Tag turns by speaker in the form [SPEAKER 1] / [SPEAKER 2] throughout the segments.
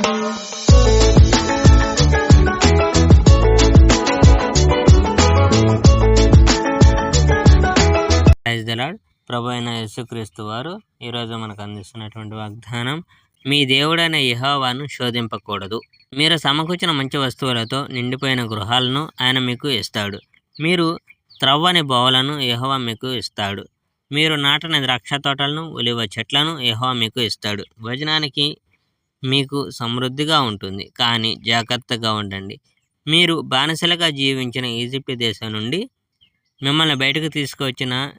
[SPEAKER 1] Praise the lord. ప్రభు అయిన యేసుక్రీస్తు వారు ఈరోజు మనకు అందిస్తున్నటువంటి వాగ్దానం, మీ దేవుడైన యెహోవాను శోధింపకూడదు. మీరు సమకూర్చిన మంచి వస్తువులతో నిండిపోయిన గృహాలను ఆయన మీకు ఇస్తాడు. మీరు త్రవ్వని బోవలను యెహోవా మీకు ఇస్తాడు. మీరు నాటని ద్రాక్ష తోటలను, ఒలివ చెట్లను యెహోవా మీకు ఇస్తాడు. భోజనానికి మీకు సమృద్ధిగా ఉంటుంది, కానీ జాగ్రత్తగా ఉండండి. మీరు బానిసలుగా జీవించిన ఈజిప్ట్ దేశం నుండి మిమ్మల్ని బయటకు తీసుకువచ్చిన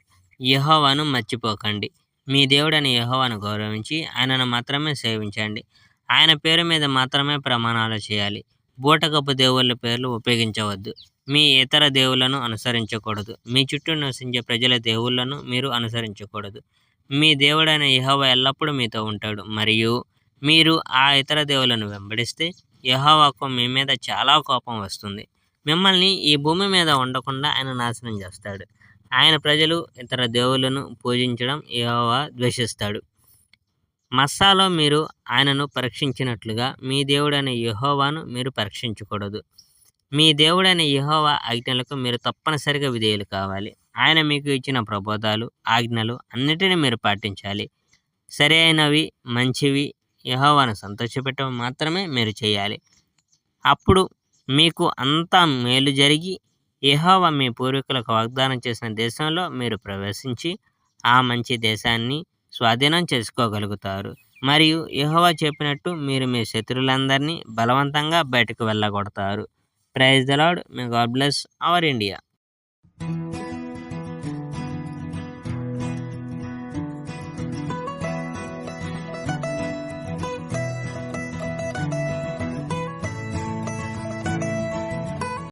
[SPEAKER 1] యెహోవాను మర్చిపోకండి. మీ దేవుడైన యెహోవాను గౌరవించి ఆయనను మాత్రమే సేవించండి. ఆయన పేరు మీద మాత్రమే ప్రమాణాలు చేయాలి. బూటకపు దేవుళ్ళ పేర్లు ఉపయోగించవద్దు. మీ ఇతర దేవుళ్ళను అనుసరించకూడదు. మీ చుట్టూ నివసించే ప్రజల దేవుళ్ళను మీరు అనుసరించకూడదు. మీ దేవుడైన యెహోవా ఎల్లప్పుడూ మీతో ఉంటాడు. మరియు మీరు ఆ ఇతర దేవుళ్ళను వెంబడిస్తే యెహోవాకు మీ మీద చాలా కోపం వస్తుంది. మిమ్మల్ని ఈ భూమి మీద ఉండకుండా ఆయన నాశనం చేస్తాడు. ఆయన ప్రజలు ఇతర దేవుళ్ళను పూజించడం యెహోవా ద్వేషిస్తాడు. మస్సాలో మీరు ఆయనను పరీక్షించినట్లుగా మీ దేవుడైన యెహోవాను మీరు పరీక్షించకూడదు. మీ దేవుడైన యెహోవా ఆజ్ఞలకు మీరు తప్పనిసరిగా విధేయులు కావాలి. ఆయన మీకు ఇచ్చిన ప్రబోధాలు, ఆజ్ఞలు అన్నిటినీ మీరు పాటించాలి. సరైనవి, మంచివి, యెహోవాను సంతోషపెట్టడం మాత్రమే మీరు చేయాలి. అప్పుడు మీకు అంతా మేలు జరిగి యెహోవా మీ పూర్వీకులకు వాగ్దానం చేసిన దేశంలో మీరు ప్రవేశించి ఆ మంచి దేశాన్ని స్వాధీనం చేసుకోగలుగుతారు. మరియు యెహోవా చెప్పినట్టు మీరు మీ శత్రువులందరినీ బలవంతంగా బయటకు వెళ్ళగొడతారు. Praise the Lord. May God bless our India.